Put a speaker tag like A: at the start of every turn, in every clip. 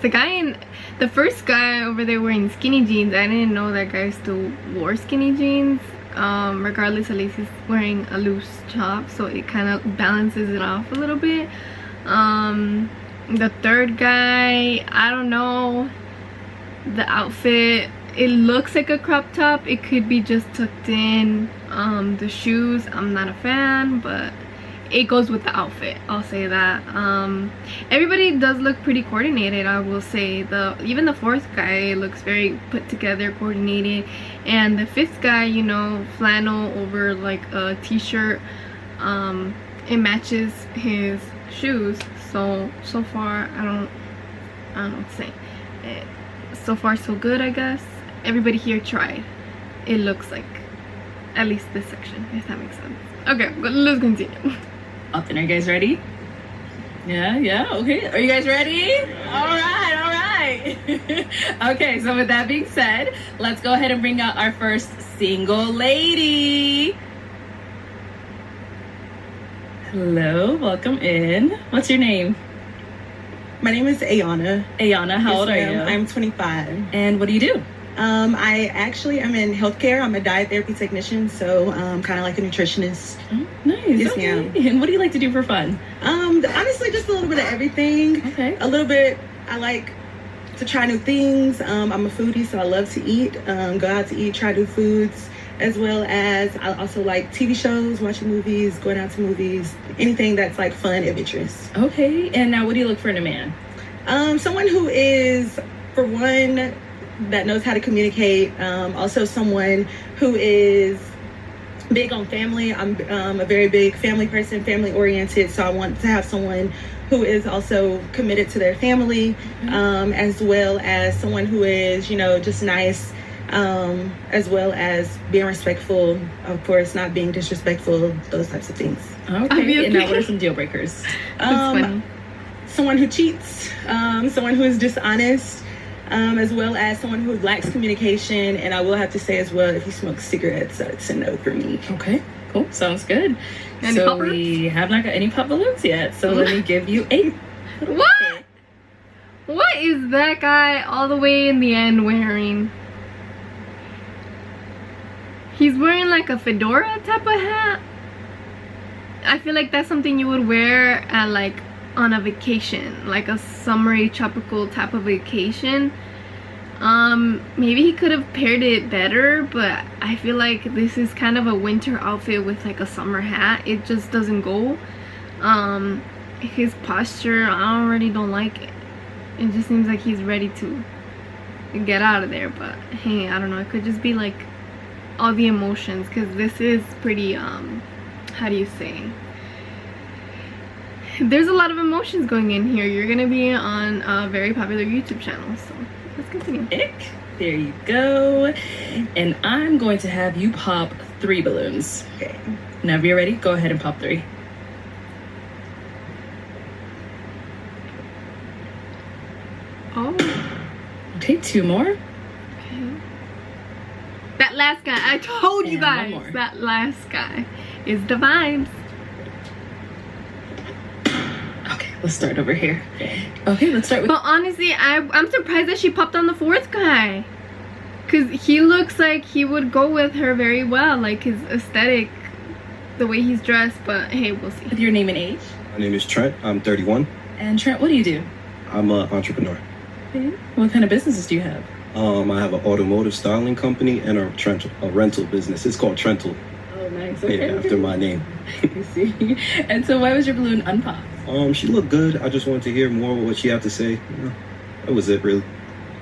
A: The first guy over there wearing skinny jeans, I didn't know that guy still wore skinny jeans. Regardless, at least he's wearing a loose top, so it kind of balances it off a little bit. The third guy, I don't know, the outfit, it looks like a crop top. It could be just tucked in. The shoes, I'm not a fan, but it goes with the outfit, I'll say that. Everybody does look pretty coordinated, I will say. Even the fourth guy looks very put together, coordinated, and the fifth guy, you know, flannel over like a t-shirt, it matches his shoes. So far I don't know what to say. So far so good, I guess. Everybody here tried. It looks like, at least this section, if that makes sense. Okay, let's continue.
B: Up then, are you guys ready? Yeah, okay. Are you guys ready? All right. Okay, so with that being said, let's go ahead and bring out our first single lady. Hello, welcome in. What's your name?
C: My name is Ayana.
B: Ayana, how old are you?
C: I'm 25.
B: And what do you do?
C: I actually am in healthcare. I'm a diet therapy technician, so kind of like a nutritionist.
B: Oh, nice.
C: Yes,
B: okay.
C: ma'am.
B: And what do you like to do for fun?
C: Honestly, just a little bit of everything.
B: Okay.
C: A little bit. I like to try new things. I'm a foodie, so I love to eat. Go out to eat, try new foods, as well as I also like TV shows, watching movies, going out to movies, anything that's like fun, adventurous.
B: Okay. And now, what do you look for in a man?
C: Someone who is, for one, that knows how to communicate. Also someone who is big on family. I'm a very big family person, family oriented, so I want to have someone who is also committed to their family, as well as someone who is, you know, just nice, as well as being respectful, of course, not being disrespectful, those types of things.
B: Okay. And now, what are some deal breakers?
C: Someone who cheats, someone who is dishonest, as well as someone who lacks communication. And I will have to say as well, if you smoke cigarettes, it's a no for me.
B: Okay, cool. Sounds good.
A: Any
B: so
A: pop
B: we have not got any pop balloons yet. So let me give you a...
A: What? What is that guy all the way in the end wearing? He's wearing like a fedora type of hat. I feel like that's something you would wear at like on a vacation, like a summery tropical type of vacation. Maybe he could have paired it better, but I feel like this is kind of a winter outfit with like a summer hat. It just doesn't go. His posture, I already don't like it. It just seems like he's ready to get out of there, but hey, I don't know, it could just be like all the emotions, because this is pretty how do you say, there's a lot of emotions going in here. You're gonna be on a very popular YouTube channel, so let's continue.
B: There you go. And I'm going to have you pop 3 balloons.
C: Okay.
B: Whenever you're ready, go ahead and pop 3.
A: Oh.
B: Okay, 2 more.
A: Okay. That last guy, I told you
B: And
A: guys,
B: one more.
A: that last guy is the vibes.
B: Okay, let's start over here. Okay, let's start with...
A: But honestly, I'm surprised that she popped on the 4th guy. Because he looks like he would go with her very well. Like his aesthetic, the way he's dressed. But hey, we'll see.
B: With your name and age.
D: My name is Trent. I'm 31.
B: And Trent, what do you do?
D: I'm an entrepreneur.
B: Okay. What kind of businesses do you have?
D: I have an automotive styling company and a rental business. It's called Trental.
B: Oh, nice. Okay.
D: Yeah, after my name.
B: I see. And so why was your balloon unpopped?
D: She looked good. I just wanted to hear more of what she had to say. Yeah, that was it, really.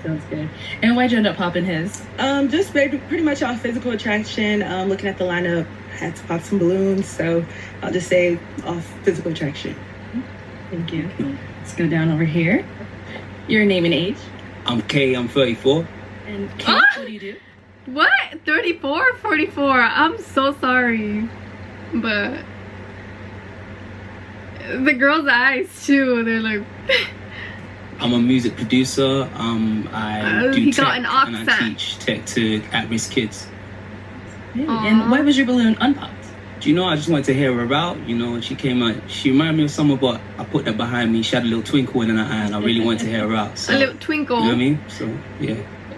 B: Sounds good. And why'd you end up popping his?
C: Just pretty much off physical attraction. Looking at the lineup, I had to pop some balloons, so I'll just say off physical attraction.
B: Thank you. Let's go down over here. Your name and age.
D: I'm Kay. I'm 34.
B: And Kate, what do you do?
A: What? 34 or 44? I'm so sorry. But the girls' eyes too, they're like...
D: I'm a music producer. I do
A: he
D: tech,
A: got an
D: and I
A: accent.
D: teach tech to at-risk kids.
B: And why was your balloon unpopped?
E: Do you know, I just wanted to hear her out, you know, and she came out, she reminded me of someone, but I put that behind me. She had a little twinkle in her eye, and I really wanted to hear her out. So,
A: A little twinkle.
E: You know what I mean? So, yeah.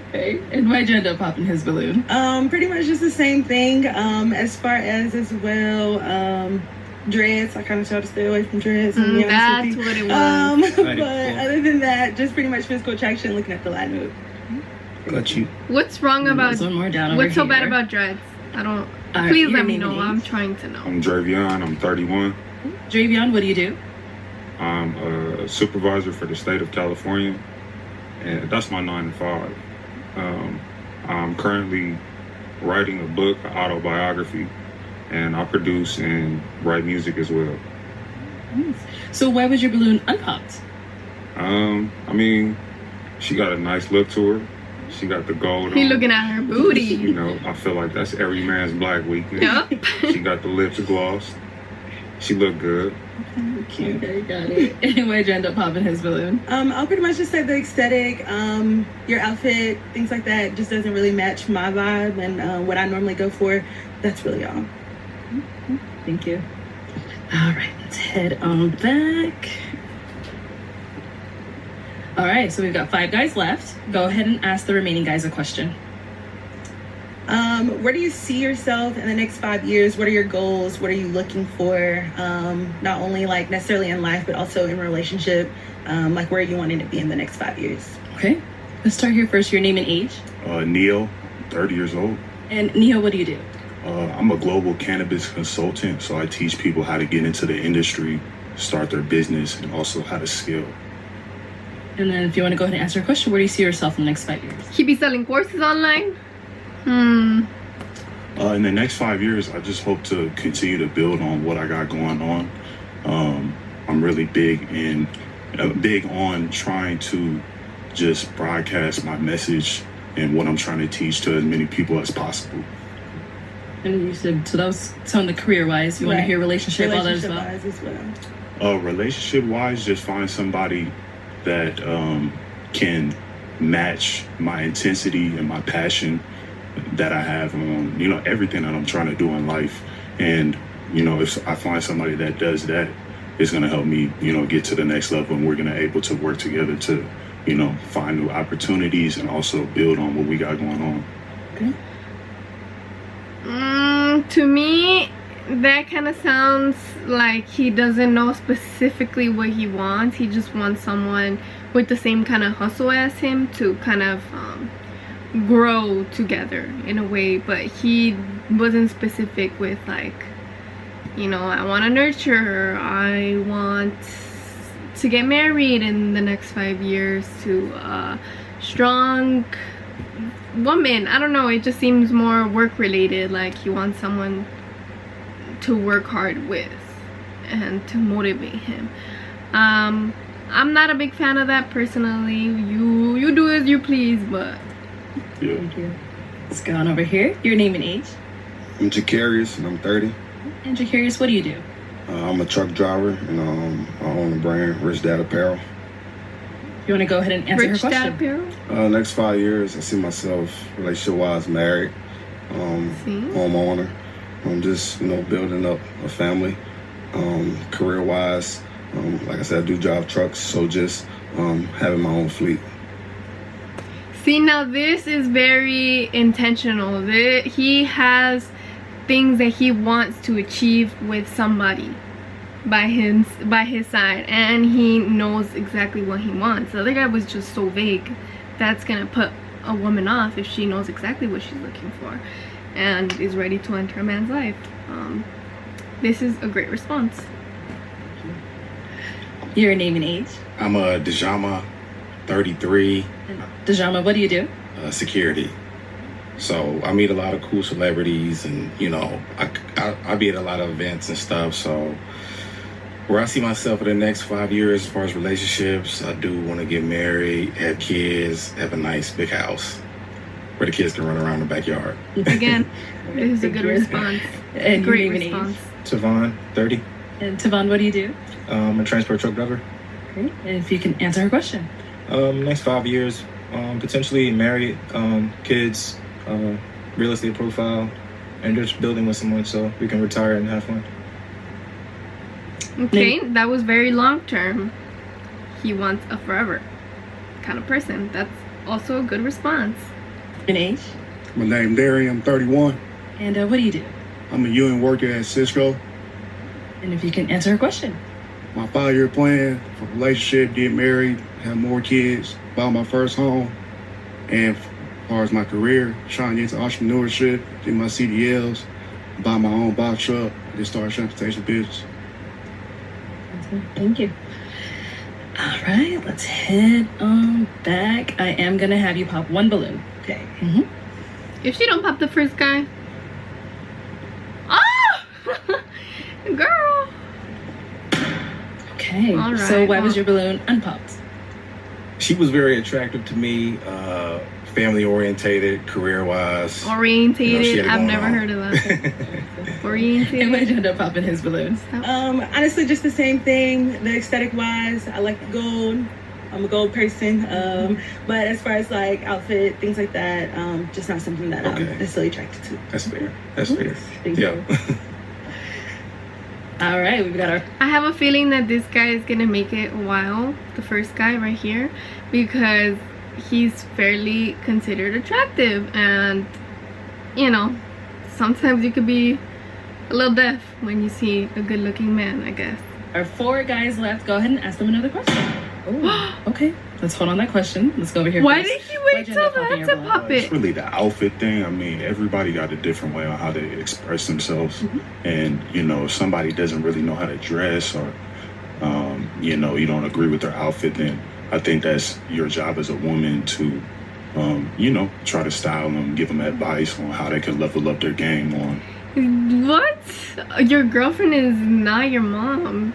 B: Okay. And why'd you end up popping his balloon?
C: Pretty much just the same thing. As far as well, dreads. I kind of try to stay away from dreads. To be honest
A: That's
C: with you.
A: what it was.
C: But other than that, just pretty much physical attraction, looking at the light mood.
E: Got you.
A: What's wrong about?
B: There's one more down over
A: What's so bad
B: here.
A: about dreads? I don't.
B: All right,
A: Please
B: your
A: let me
B: name and
A: know.
B: age.
A: I'm trying to know.
F: I'm Dravion. I'm 31.
B: Dravion, what do you do?
F: I'm a supervisor for the state of California, and that's my 9 to 5. I'm currently writing a book, an autobiography, and I produce and write music as well.
B: Nice. So why was your balloon unpopped?
F: I mean, she got a nice look to her. She got the gold
A: He
F: on.
A: looking at her booty.
F: You know, I feel like that's every man's black weakness.
A: Yup.
F: She got the lips glossed. She looked good.
B: Okay, got it. And why'd you end up popping his balloon?
C: I'll pretty much just say the aesthetic, your outfit, things like that just doesn't really match my vibe and what I normally go for. That's really all.
B: Thank you. All right, let's head on back. All right, so we've got 5 guys left. Go ahead and ask the remaining guys a question.
C: Where do you see yourself in the next 5 years? What are your goals? What are you looking for? Not only like necessarily in life, but also in relationship. Like where are you wanting to be in the next 5 years?
B: Okay, let's start here first. Your name and age.
F: Neil, 30 years old.
B: And Neil, what do you do?
F: I'm a global cannabis consultant, so I teach people how to get into the industry, start their business, and also how to scale.
B: And then if you want to go ahead and answer a question, where do you see yourself in the next 5 years?
A: He be selling courses online.
F: In the next 5 years, I just hope to continue to build on what I got going on. I'm really big on trying to just broadcast my message and what I'm trying to teach to as many people as possible.
B: And you said, so that was something career-wise. You want to hear relationship, all that as well?
C: Relationship-wise as well.
F: Relationship-wise, just find somebody that can match my intensity and my passion that I have on, you know, everything that I'm trying to do in life. And, you know, if I find somebody that does that, it's going to help me, you know, get to the next level, and we're going to able to work together to, you know, find new opportunities and also build on what we got going on.
B: Okay.
A: To me, that kind of sounds like he doesn't know specifically what he wants. He just wants someone with the same kind of hustle as him to kind of grow together in a way. But he wasn't specific with, like, you know, I want to nurture her, I want to get married in the next 5 years to a strong woman. I don't know, it just seems more work related, like he wants someone to work hard with and to motivate him. I'm not a big fan of that personally. You do as you please, but
F: Yeah.
B: Thank you. Let's go on over here. Your name and age.
G: I'm Jacarius, and I'm 30.
B: And Jacarius, what do you do?
G: I'm a truck driver, and I own the brand Rich Dad Apparel.
B: You want to go ahead and answer
A: Rich
B: her
A: Dad
B: question?
A: Apparel?
G: Next 5 years, I see myself relationship-wise married, homeowner. I'm just, you know, building up a family. Career-wise, like I said, I do drive trucks, so just having my own fleet.
A: See, now this is very intentional. He has things that he wants to achieve with somebody by his side, and he knows exactly what he wants. The other guy was just so vague. That's gonna put a woman off if she knows exactly what she's looking for and is ready to enter a man's life. This is a great response.
B: Your name and age.
H: I'm a Djama, 33,
B: Djama, what do you do?
H: security. So I meet a lot of cool celebrities, and you know, I be at a lot of events and stuff. So where I see myself in the next 5 years, as far as relationships, I do want to get married, have kids, have a nice big house where the kids can run around the backyard.
A: Again, this is a good response.
B: And
A: Great
B: your name and
A: response.
H: Tavon, 30.
B: And Tavon, what do you do?
H: I'm a transport truck driver.
B: Great. And if you can answer her question.
E: Next 5 years, potentially married, kids, real estate profile,
I: and just building with someone so we can retire and have fun.
A: Okay, that was very long term. He wants a forever kind of person. That's also a good response.
B: An age?
J: My name Darian, I'm 31.
B: And what do you do?
J: I'm a UN worker at Cisco.
B: And if you can answer her question.
J: My 5-year plan for relationship, get married, have more kids, buy my first home, and as far as my career, trying to get into entrepreneurship, do my CDLs, buy my own box truck, and start a transportation business.
B: Thank you. All right, let's head on back. I am gonna have you pop one balloon.
C: Okay.
A: If she don't pop the first guy. Oh! Girl.
B: Okay.
A: All right,
B: So why was your balloon unpopped?
H: She was very attractive to me, family orientated, career wise.
A: Orientated. I've never heard of that. Orientated.
B: And why did you end up popping his balloons?
C: Honestly, just the same thing. The aesthetic wise, I like the gold. I'm a gold person. But as far as like outfit, things like that, just not something that I'm necessarily attracted to.
H: That's fair. That's fair.
C: Thank
H: you.
B: All right, we've got our...
A: I have a feeling that this guy is gonna make it a while, the first guy right here, because he's fairly considered attractive, and you know, sometimes you could be a little deaf when you see a good looking man, I guess.
B: Our 4 guys left. Go ahead and ask them another question. Oh, okay. Let's hold on that question. Let's go over here.
A: Why
B: first.
A: did he wait till that to pop
F: It's
A: it?
F: really the outfit thing. I mean, everybody got a different way on how they express themselves. And, you know, if somebody doesn't really know how to dress or, you know, you don't agree with their outfit, then I think that's your job as a woman to, you know, try to style them, give them advice on how they can level up their game on.
A: What? Your girlfriend is not your mom.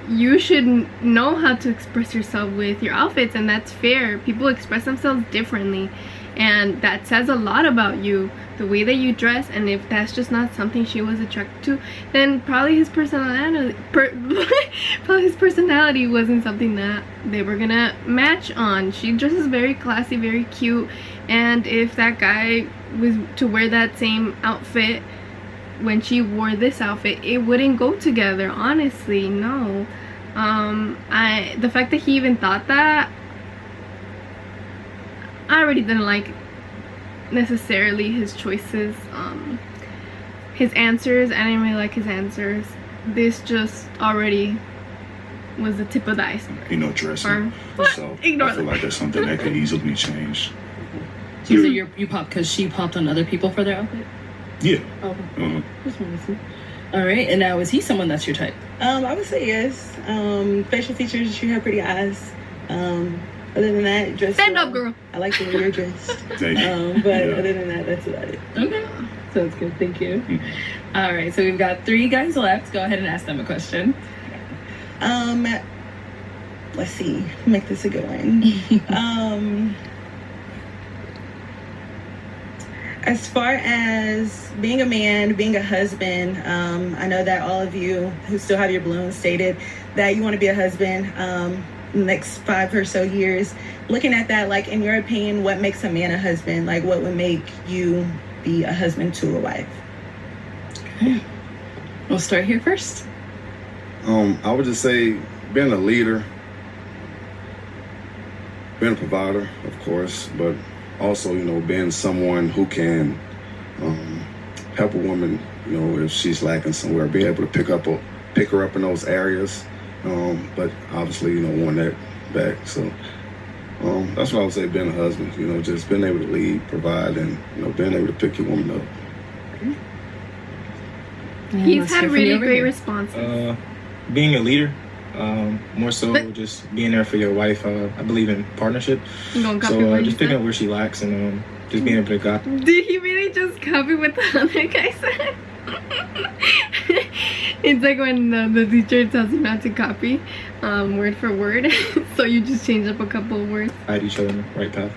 A: You should know how to express yourself with your outfits, and that's fair. People express themselves differently, and that says a lot about you, the way that you dress. And if that's just not something she was attracted to, then probably his personality wasn't something that they were gonna match on. She dresses very classy, very cute, and if that guy was to wear that same outfit when she wore this outfit, it wouldn't go together, honestly. No. The fact that he even thought that, I already didn't like necessarily his choices, his answers. I didn't really like his answers. This just already was the tip of the iceberg.
F: You know, dressing. So
A: Ignore
F: I feel like that's something that could easily be changed.
B: So you popped because she popped on other people for their outfit?
F: Yeah.
B: Okay. Just wanted to see. All right, and now is he someone that's your type?
C: I would say yes. Facial features, you have pretty eyes. Other than that, dress.
A: Stand up, girl.
C: I like the way you're dressed.
F: Thank you.
C: But other than that, that's about it.
B: Okay. Sounds good. Thank you. All right, so we've got 3 guys left. Go ahead and ask them a question.
C: Let's see. Make this a good one. As far as being a man, being a husband, I know that all of you who still have your balloons stated that you want to be a husband next 5 or so years. Looking at that, like, in your opinion, what makes a man a husband? Like, what would make you be a husband to a wife?
B: Okay. We'll start here first.
G: I would just say being a leader, being a provider, of course, but also, you know, being someone who can help a woman, you know, if she's lacking somewhere, being able to pick her up in those areas, but obviously, you know, want that back. So that's what I would say, being a husband, you know, just being able to lead, provide, and, you know, being able to pick your woman up.
A: He's had really great responses.
I: Being a leader, more so just being there for your wife. I believe in partnership. So just picking up where she lacks and just being able to guide.
A: Did he really just copy what the other guy said? It's like when the teacher tells you not to copy word for word, so you just change up a couple of words.
I: Guide each other in the right path.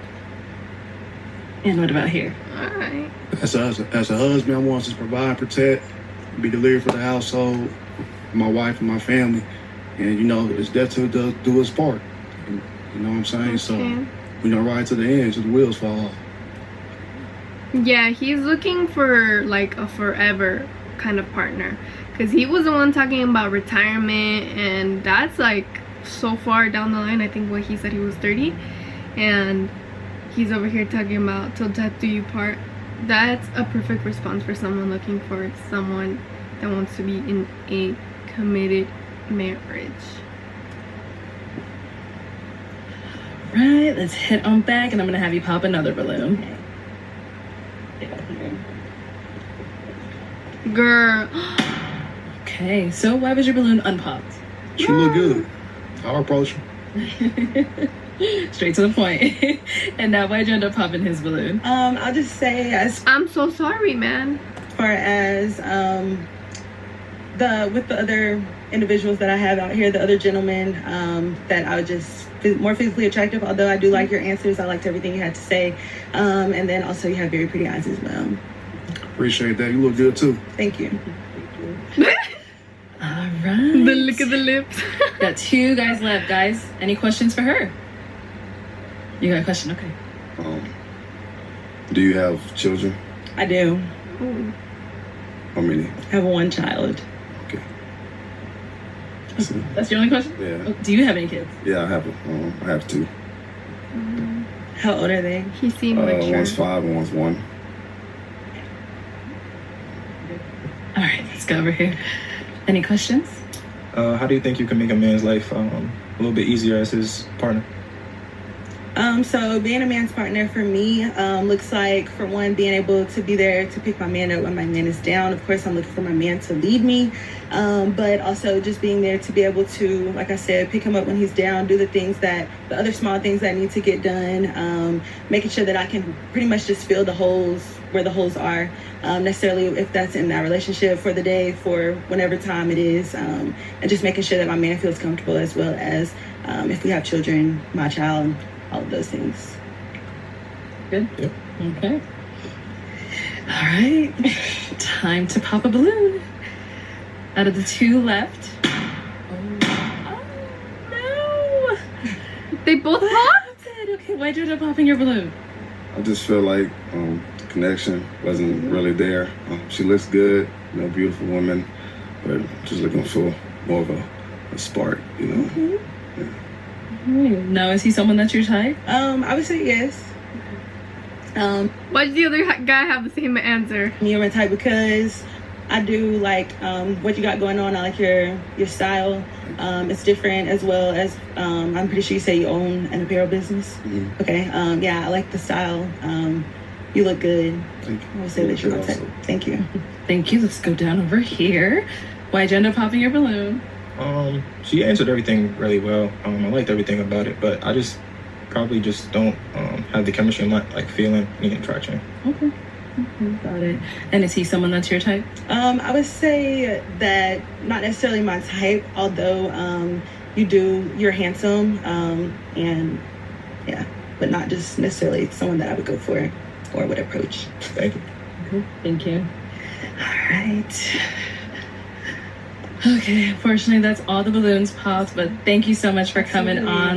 B: And what about here?
A: Alright.
J: As a husband, I want to provide, protect, be the leader for the household, my wife and my family. And, you know, it's there to do its part. You know what I'm saying? Okay. So, you know, right to the end, till the wheels fall off.
A: Yeah, he's looking for like a forever kind of partner, because he was the one talking about retirement, and that's like so far down the line. I think what he said, he was 30, and he's over here talking about till death do you part. That's a perfect response for someone looking for someone that wants to be in a committed marriage.
B: Right, let's hit on back, and I'm gonna have you pop another balloon.
A: Girl.
B: Okay, so why was your balloon unpopped?
G: She look good. I'll approach her.
B: Straight to the point. And now why'd you end up popping his balloon?
C: I'll just say, as
A: I'm so sorry, man.
C: far as with the other individuals that I have out here, the other gentlemen that I would just more physically attractive, although I do like your answers. I liked everything you had to say. And then also you have very pretty eyes as well.
J: Appreciate that. You look good too.
C: Thank you.
B: All right.
A: The look of the lips.
B: Got 2 guys left. Guys, any questions for her? You got a question? Okay.
G: Do you have children?
C: I do.
A: Ooh.
G: How many?
C: I have 1 child.
G: Okay.
B: That's your only question?
G: Yeah.
B: Do you have any kids?
G: Yeah, I have 2.
C: How old are they?
A: He seemed mature.
G: One's 5 and one's 1.
B: All right, let's go over here. Any questions?
I: How do you think you can make a man's life a little bit easier as his partner?
C: So being a man's partner for me looks like, for one, being able to be there to pick my man up when my man is down. Of course, I'm looking for my man to lead me, but also just being there to be able to, like I said, pick him up when he's down, do the other small things that need to get done, making sure that I can pretty much just fill the holes where the holes are, necessarily if that's in that relationship for the day, for whenever time it is, and just making sure that my man feels comfortable, as well as if we have children, my child, all of those things.
B: Good?
I: Yep.
B: Okay. All right. Time to pop a balloon. Out of the 2 left. Oh no!
A: They both popped?
B: Okay, why'd you end up popping your balloon?
G: I just feel like the connection wasn't really there. She looks good, beautiful woman, but just looking for more of a spark,
B: Mm-hmm.
G: Yeah.
B: Now, is he someone that's your type?
C: I would say yes.
A: Why does the other guy have the same answer?
C: You're my type because I do like what you got going on. I like your style. It's different, as well as I'm pretty sure you say you own an apparel business.
G: Mm-hmm.
C: Okay. Yeah, I like the style. You look good.
G: Thank you.
C: I would say that you're my type. Thank you.
B: Thank you. Let's go down over here. Why'd you end up popping your balloon?
I: She answered everything really well. I liked everything about it, but I just probably just don't have the chemistry. I'm not like feeling any attraction.
B: Okay. Got it. And is he someone that's your type?
C: I would say that not necessarily my type, although you're handsome, and yeah, but not just necessarily someone that I would go for or would approach.
I: Thank you.
B: Okay. Thank you. All right. Okay, unfortunately, that's all the balloons popped, but thank you so much for coming on.